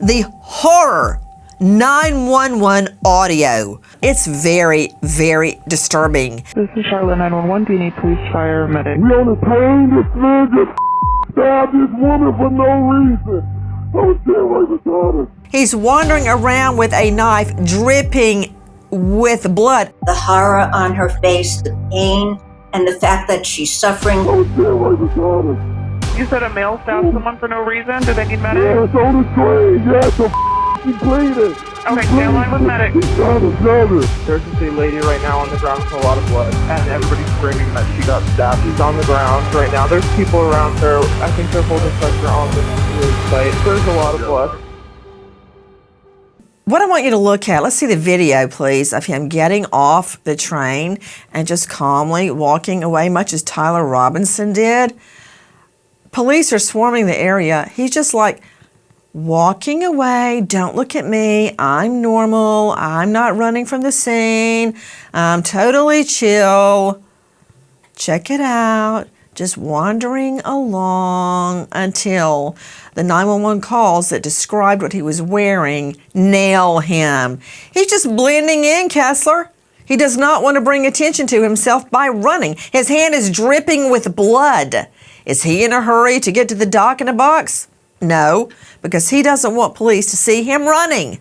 the horror 911 audio. It's very, very disturbing. This is Charlotte 911. Do you need police, fire, or medic? We on the plane, this man just stabbed this woman for no reason. I was there right beside her. He's wandering around with a knife dripping with blood. The horror on her face, the pain, and the fact that she's suffering. I was there right beside her. You said a male stabbed someone for no reason? Do they need medic? Yeah, it's on the train. Yeah, it's a bleeding. Okay, stay alive with medic. He's trying to grab her. There's just a lady right now on the ground with a lot of blood, and everybody's screaming that she got stabbed. She's on the ground right now. There's people around her. I think they're holding pressure on the site. There's a lot of blood. What I want you to look at, let's see the video, please, of him getting off the train and just calmly walking away, much as Tyler Robinson did. Police are swarming the area. He's just like walking away. Don't look at me. I'm normal. I'm not running from the scene. I'm totally chill. Check it out. Just wandering along until the 911 calls that described what he was wearing nail him. He's just blending in, Kessler. He does not want to bring attention to himself by running. His hand is dripping with blood. Is he in a hurry to get to the dock in a box? No, because he doesn't want police to see him running.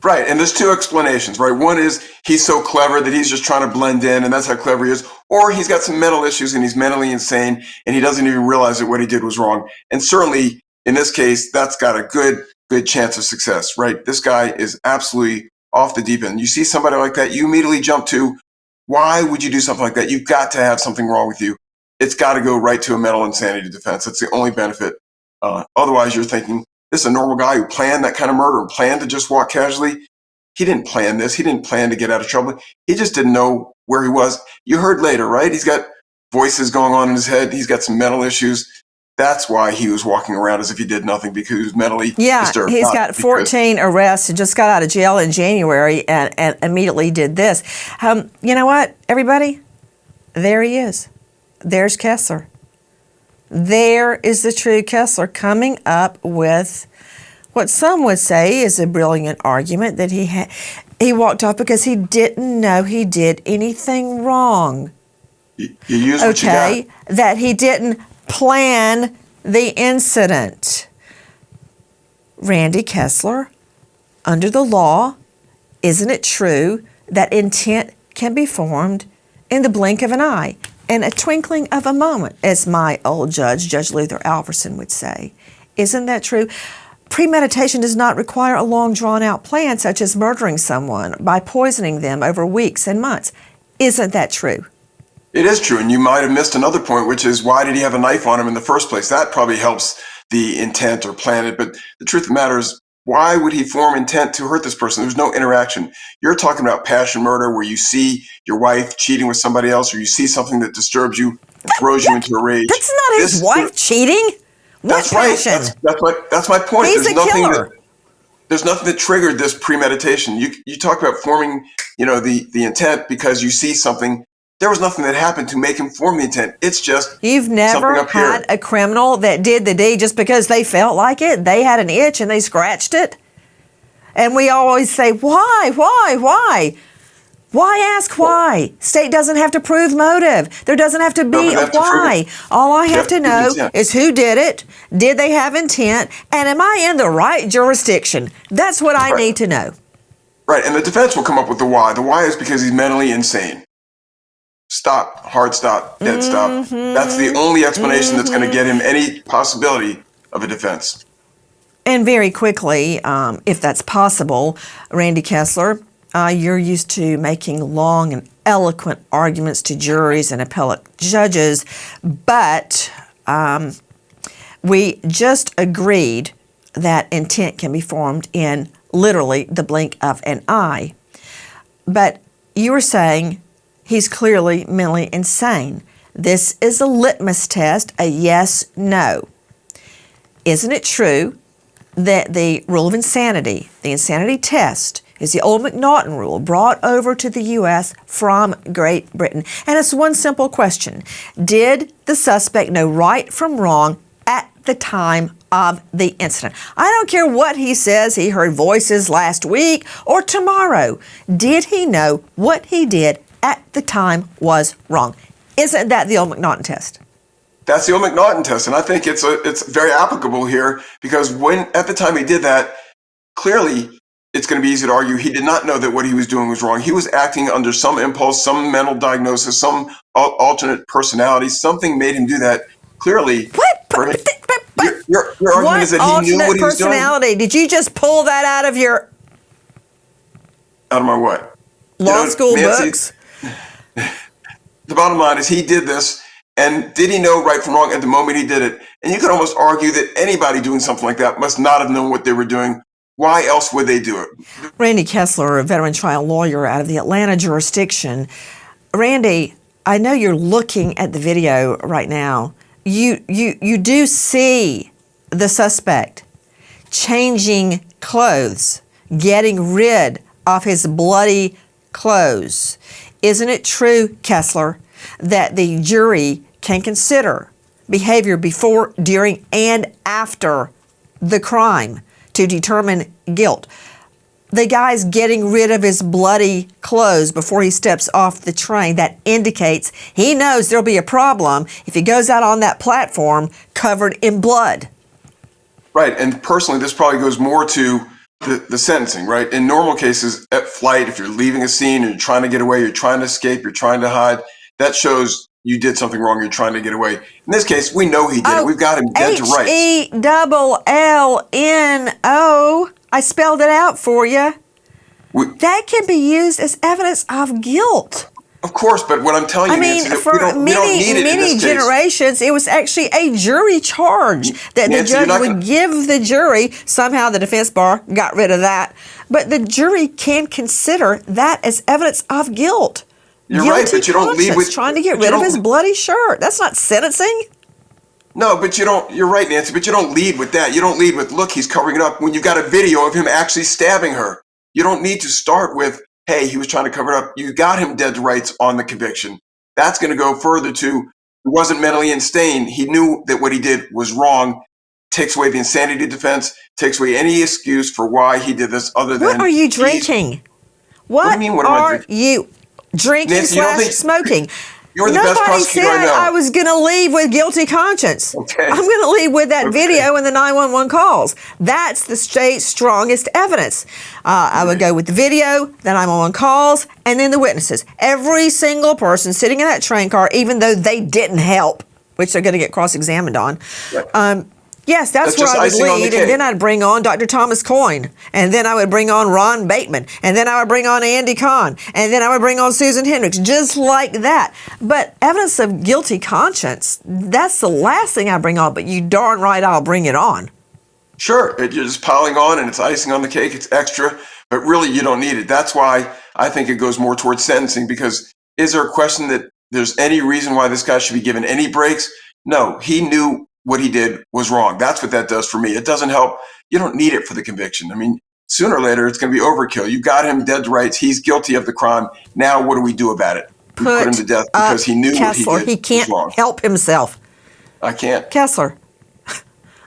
Right, and there's two explanations, right? One is he's so clever that he's just trying to blend in, and that's how clever he is. Or he's got some mental issues and he's mentally insane, and he doesn't even realize that what he did was wrong. And certainly, in this case, that's got a good chance of success, right? This guy is absolutely off the deep end. You see somebody like that, you immediately jump to, why would you do something like that? You've got to have something wrong with you. It's got to go right to a mental insanity defense. That's the only benefit. Otherwise, you're thinking, this is a normal guy who planned that kind of murder and planned to just walk casually. He didn't plan this. He didn't plan to get out of trouble. He just didn't know where he was. You heard later, right? He's got voices going on in his head. He's got some mental issues. That's why he was walking around as if he did nothing, because he was mentally disturbed. He's got 14 arrests and just got out of jail in January and immediately did this. You know what, everybody? There he is. There's Kessler. There is the true Kessler coming up with what some would say is a brilliant argument that he walked off because he didn't know he did anything wrong. You use what you got. That he didn't plan the incident. Randy Kessler, under the law, isn't it true that intent can be formed in the blink of an eye, in a twinkling of a moment, as my old judge, Judge Luther Alverson, would say? Isn't that true? Premeditation does not require a long, drawn-out plan, such as murdering someone by poisoning them over weeks and months. Isn't that true? It is true, and you might have missed another point, which is, why did he have a knife on him in the first place? That probably helps the intent or plan it, but the truth of the matter is, why would he form intent to hurt this person? There's no interaction. You're talking about passion murder, where you see your wife cheating with somebody else, or you see something that disturbs you and throws you into a rage. That's not his wife cheating. That's right. That's my point. He's a killer. There's nothing that triggered this premeditation. You talk about forming, the intent because you see something. There was nothing that happened to make him form the intent. It's just you've never had a criminal that did the deed just because they felt like it. They had an itch and they scratched it. And we always say, why? Why ask why? State doesn't have to prove motive. There doesn't have to be a why. All I have to know is who did it, did they have intent, and am I in the right jurisdiction? That's what I need to know. Right, and the defense will come up with the why. The why is because he's mentally insane. Stop, hard stop, dead stop. That's the only explanation that's going to get him any possibility of a defense. And very quickly, if that's possible, Randy Kessler, you're used to making long and eloquent arguments to juries and appellate judges, but we just agreed that intent can be formed in literally the blink of an eye. But you were saying he's clearly mentally insane. This is a litmus test, a yes, no. Isn't it true that the rule of insanity, the insanity test, is the old McNaughton rule brought over to the U.S. from Great Britain? And it's one simple question. Did the suspect know right from wrong at the time of the incident. I don't care what he says he heard voices last week or tomorrow. Did he know what he did at the time was wrong? Isn't that the old McNaughton test? That's the old McNaughton test, and I think it's very applicable here because when at the time he did that, clearly it's going to be easy to argue he did not know that what he was doing was wrong. He was acting under some impulse, some mental diagnosis, some alternate personality. Something made him do that. Clearly, What? your argument is that he knew what he was doing. Personality? Did you just pull that out of your Out of my what? law school Nancy, books? The bottom line is he did this, and did he know right from wrong at the moment he did it? And you could almost argue that anybody doing something like that must not have known what they were doing. Why else would they do it? Randy Kessler, a veteran trial lawyer out of the Atlanta jurisdiction. Randy, I know you're looking at the video right now. You do see the suspect changing clothes, getting rid of his bloody clothes. Isn't it true, Kessler, that the jury can consider behavior before, during, and after the crime to determine guilt? The guy's getting rid of his bloody clothes before he steps off the train. That indicates he knows there'll be a problem if he goes out on that platform covered in blood. Right, and personally, this probably goes more to the sentencing, right? In normal cases, at flight, if you're leaving a scene and you're trying to get away, you're trying to escape, you're trying to hide, that shows you did something wrong, you're trying to get away. In this case, we know he did it. We've got him dead to rights. H-E-L-L-N-O. I spelled it out for you. That can be used as evidence of guilt. Of course, but what I'm telling you, Nancy, for we don't need it in many this generations, it was actually a jury charge that Nancy, the judge would give the jury. Somehow the defense bar got rid of that. But the jury can consider that as evidence of guilt. You're Guilty right, but you don't lead with trying to get rid of his bloody shirt. That's not sentencing. No, but you don't. You're right, Nancy, but you don't lead with that. You don't lead with, look, he's covering it up when you've got a video of him actually stabbing her. You don't need to start with, hey, he was trying to cover it up. You got him dead to rights on the conviction. That's going to go further to, he wasn't mentally insane. He knew that what he did was wrong. Takes away the insanity defense, takes away any excuse for why he did this other than. What are you drinking? What do you mean, what am I drinking? You drinking Nancy, / smoking? You're the best prosecutor I know. Nobody said I was going to leave with guilty conscience. Okay. I'm going to leave with that video and the 911 calls. That's the state's strongest evidence. I would go with the video, the 911 calls, and then the witnesses. Every single person sitting in that train car, even though they didn't help, which they're going to get cross-examined on. Right. Yes, that's where I would lead, and then I'd bring on Dr. Thomas Coyne, and then I would bring on Ron Bateman, and then I would bring on Andy Kahn, and then I would bring on Susan Hendricks, just like that. But evidence of guilty conscience, that's the last thing I bring on, but you darn right I'll bring it on. Sure, you're just piling on, and it's icing on the cake, it's extra, but really you don't need it. That's why I think it goes more towards sentencing, because is there a question that there's any reason why this guy should be given any breaks? No, he knew what he did was wrong. That's what that does for me. It doesn't help. You don't need it for the conviction. I mean, sooner or later, it's going to be overkill. You got him dead to rights. He's guilty of the crime. Now, what do we do about it? We put him to death because he knew Kessler, what he did he can't was wrong. help himself. I can't. Kessler,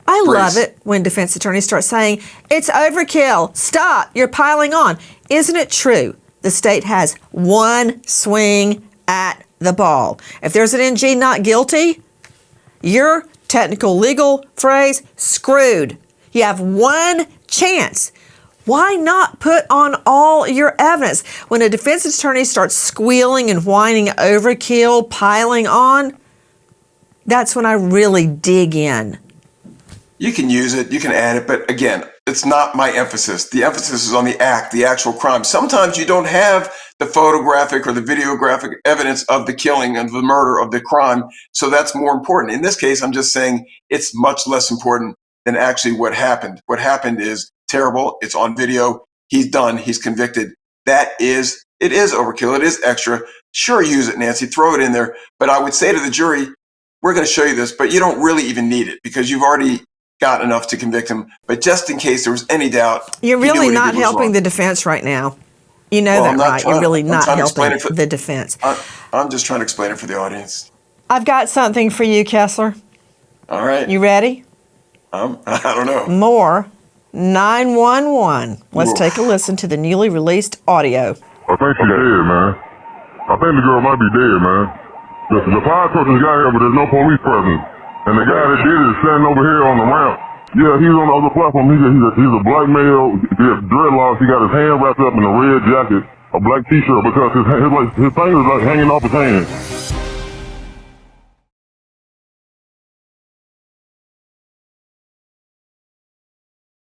I love it when defense attorneys start saying, it's overkill. Stop. You're piling on. Isn't it true? The state has one swing at the ball. If there's an NG not guilty, you're technical legal phrase, screwed. You have one chance. Why not put on all your evidence? When a defense attorney starts squealing and whining overkill, piling on, that's when I really dig in. You can use it, you can add it, but again, it's not my emphasis. The emphasis is on the act, the actual crime. Sometimes you don't have the photographic or the videographic evidence of the killing and the murder of the crime, so that's more important. In this case, I'm just saying it's much less important than actually what happened. What happened is terrible. It's on video. He's done. He's convicted. It is overkill. It is extra. Sure, use it, Nancy. Throw it in there. But I would say to the jury, we're going to show you this, but you don't really even need it because you've already got enough to convict him. But just in case there was any doubt, you're really not helping the defense right now. You know that, right? You're really not helping the defense. I'm just trying to explain it for the audience. I've got something for you, Kessler. All right. You ready? I don't know. More 911. Let's Oof. take a listen to the newly released audio. I think she's dead, man. I think the girl might be dead, man. The fire truck just got here, but there's no police presence. And the guy that did it is standing over here on the ramp. Yeah, he's on the other platform. He's a black male. He has dreadlocks. He got his hand wrapped up in a red jacket, a black t-shirt, because his fingers like hanging off his hand.